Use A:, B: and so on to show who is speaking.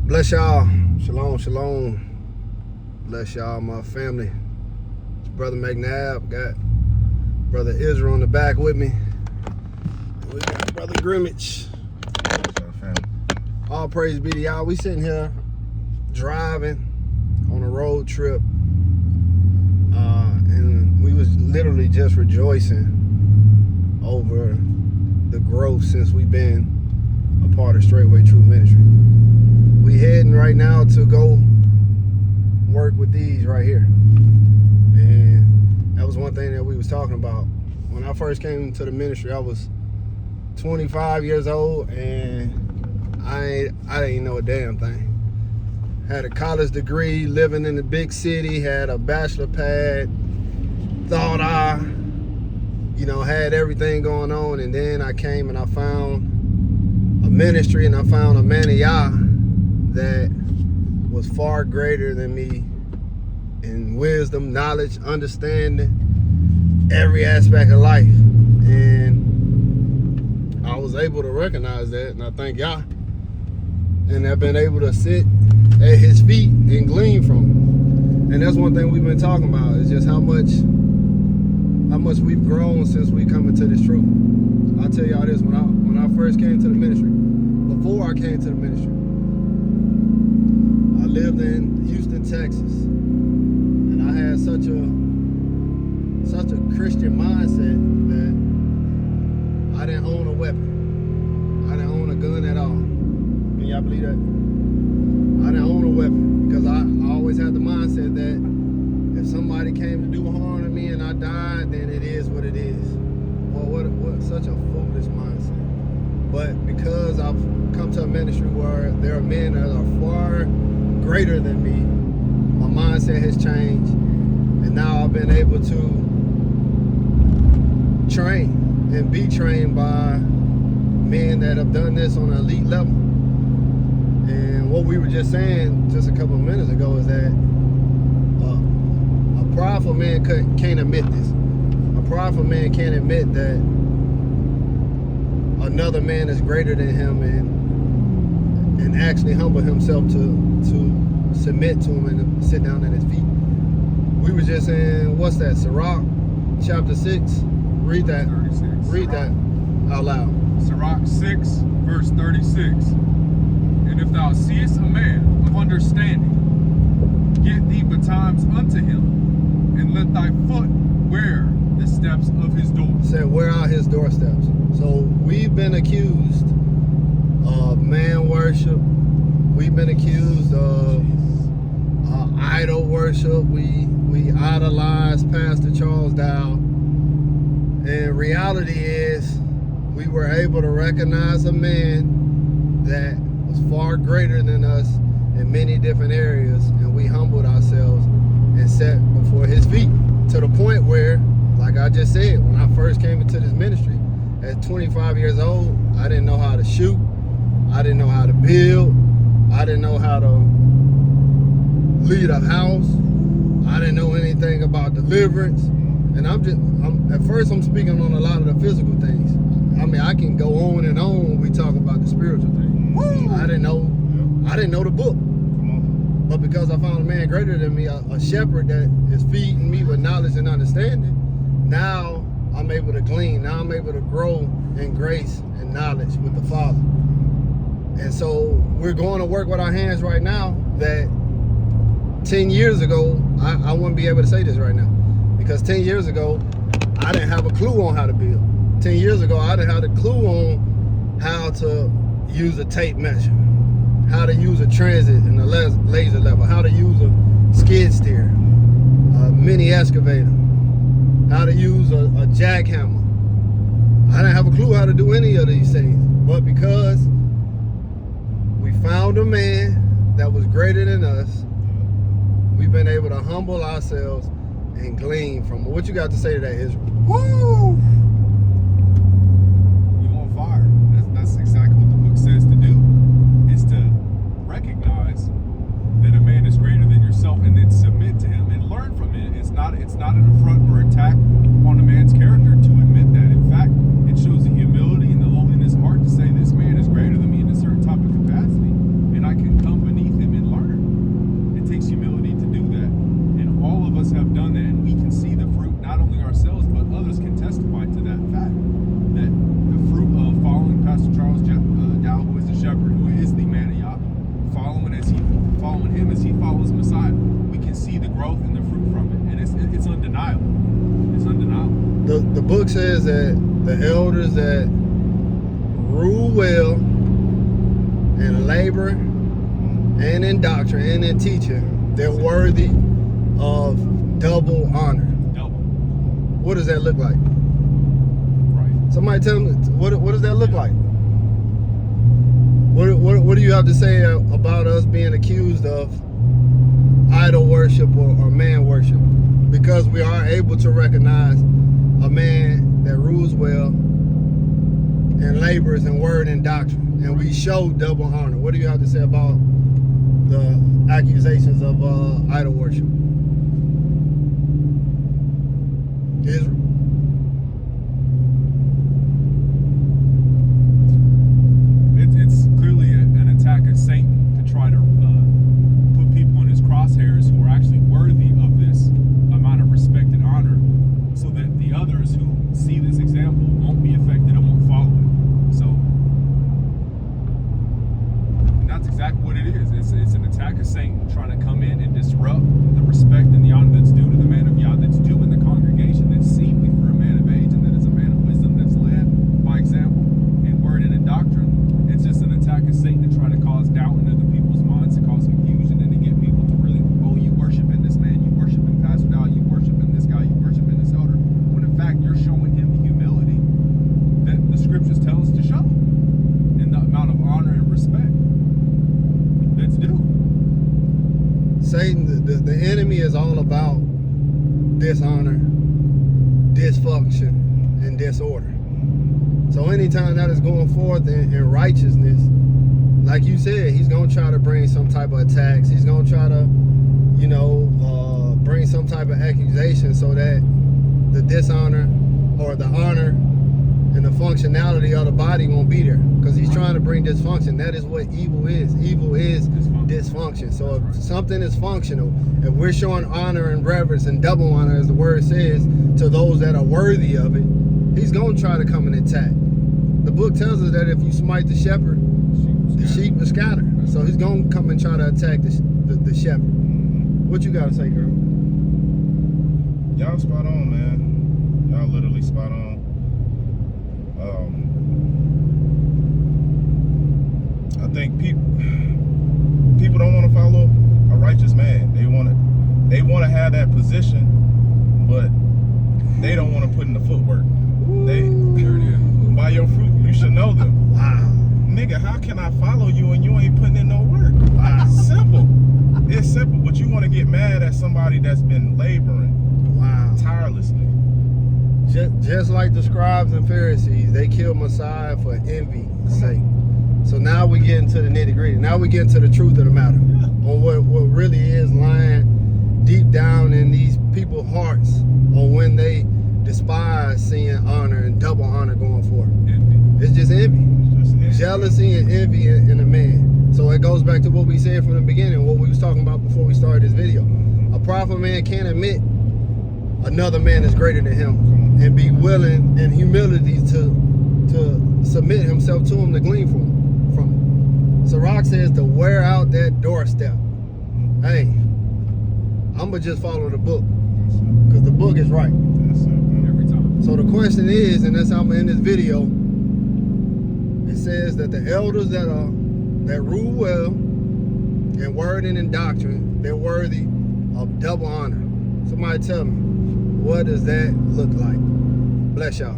A: Bless y'all. Shalom, shalom. Bless y'all, my family. It's Brother McNabb. Got Brother Israel in the back with me. We got Brother Grimmage. All praise be to y'all. We sitting here driving on a road trip. And we was literally just rejoicing over the growth since we've been a part of Straightway Truth Ministry. We heading right now to go work with these right here. And that was one thing that we was talking about. When I first came to the ministry, I was 25 years old and I didn't know a damn thing. Had a college degree, living in the big city, had a bachelor pad, thought I, had everything going on, and then I came and I found a ministry and I found a man of Yah that was far greater than me in wisdom, knowledge, understanding, every aspect of life. And I was able to recognize that, and I thank Yah. And I've been able to sit at his feet and glean from him. And that's one thing we've been talking about, is just how much we've grown since we come into this truth. I'll tell y'all this, when I first came to the ministry, before I came to the ministry, I lived in Houston, Texas, and I had such a Christian mindset that I didn't own a weapon. I didn't own a gun at all. Can y'all believe that? I didn't own a weapon because I always had the mindset that if somebody came to do harm to me and I died, then it is what it is. Well, what such a foolish mindset. But because I've come to a ministry where there are men that are far greater than me, my mindset has changed, and now I've been able to train and be trained by men that have done this on an elite level. And what we were just saying just a couple of minutes ago is that a prideful man can't admit this. A prideful man can't admit that another man is greater than him and actually humble himself to submit to him and sit down at his feet. We were just saying, what's that? Sirach chapter 6. Read that.
B: 36.
A: Read that out loud.
B: Sirach 6, verse 36. And if thou seest a man of understanding, get thee betimes unto him, and let thy foot wear the steps of his door.
A: Said, wear out his doorsteps. So we've been accused of man worship. We've been accused of idol worship. We idolize Pastor Charles Dow. And reality is, we were able to recognize a man that was far greater than us in many different areas, and we humbled ourselves and sat before his feet, to the point where, like I just said, when I first came into this ministry at 25 years old, I didn't know how to shoot, I didn't know how to build, I didn't know how to lead a house, I didn't know anything about deliverance. And at first I'm speaking on a lot of the physical things. I mean, I can go on and on when we talk about the spiritual things. I didn't know the book. But because I found a man greater than me, a shepherd that is feeding me with knowledge and understanding, now I'm able to glean. Now I'm able to grow in grace and knowledge with the Father. And so we're going to work with our hands right now that 10 years ago, I wouldn't be able to say this right now. Because 10 years ago, I didn't have a clue on how to build. 10 years ago, I didn't have a clue on how to use a tape measure, how to use a transit and a laser level, how to use a skid steer, a mini excavator, how to use a jackhammer. I didn't have a clue how to do any of these things. But because we found a man that was greater than us, we've been able to humble ourselves and glean from. What you got to say to that, Israel?
B: Woo! You on fire. That's exactly what the book says to do. Is to recognize that a man is greater than yourself and then submit to him and learn from it. It's not an affront or attack on a man's character to admit that. In fact, it shows the humility and the lowliness of heart to say this man is greater than me in a certain type of capacity, and I can come beneath growth and the fruit from it, and it's undeniable. It's undeniable.
A: The book says that the elders that rule well and labor and in doctrine and in teaching, they're worthy of double honor.
B: Double.
A: What does that look like?
B: Right.
A: Somebody tell me, what does that look like? What do you have to say about us being accused of idol worship or man worship? Because we are able to recognize a man that rules well and labors in word and doctrine, and we show double honor. What do you have to say about the accusations of idol worship? Israel?
B: It's clearly an attack of Satan to try to put people in his crosshairs who are actually worthy of this amount of respect and honor, so that the others who see this example won't be affected and won't follow it. So, and that's exactly what it is. It's an attack of Satan trying to come in and disrupt the respect and the honor that's due to the man of Yah, that's due in the congregation, that's seemly for a man of age, and that is a man of wisdom that's led by example in word and in doctrine. It's just an attack of Satan to try to cause doubt in other people's minds, to cause confusion, and to get people to really, oh, you worshiping this man, you worshiping Pastor Dow, you worshiping this guy, you worshiping this elder. When in fact you're showing him the humility that the scriptures tell us to show, and the amount of honor and respect that's due.
A: Satan, the enemy is all about dishonor, dysfunction, and disorder. So anytime that is going forth in righteousness, like you said, he's going to try to bring some type of attacks. He's going to try to, bring some type of accusation so that the dishonor or the honor and the functionality of the body won't be there. Because he's trying to bring dysfunction. That is what evil is. Evil is dysfunction. So if something is functional, if we're showing honor and reverence and double honor, as the word says, to those that are worthy of it, he's going to try to come and attack. The book tells us that if you smite the shepherd, the sheep are scattered. So he's going to come and try to attack the shepherd. What you got to say, girl?
C: Y'all spot on, man. Y'all literally spot on. I think people don't want to follow a righteous man. They want to have that position, but they don't want to put in the footwork. By your fruit, you should know them.
A: Wow.
C: Nigga, how can I follow you and you ain't putting in no work?
A: Wow.
C: Simple. It's simple, but you want to get mad at somebody that's been laboring tirelessly.
A: Just like the scribes and Pharisees, they killed Messiah for envy's sake. So now we get into the nitty gritty. Now we get into the truth of the matter. On what really is lying deep down in these people's hearts, on when they despise seeing honor and double honor going forth.
B: Envy.
A: It's just envy. Jealousy and envy in a man. So it goes back to what we said from the beginning, what we was talking about before we started this video. A prideful man can't admit another man is greater than him and be willing in humility to submit himself to him to glean from him. Sirach says to wear out that doorstep. Hey, I'm going to just follow the book because the book is right.
B: Every time.
A: So the question is, and that's how I'm in this video, it says that the elders that rule well in word and in doctrine, they're worthy of double honor. Somebody tell me, what does that look like? Bless y'all.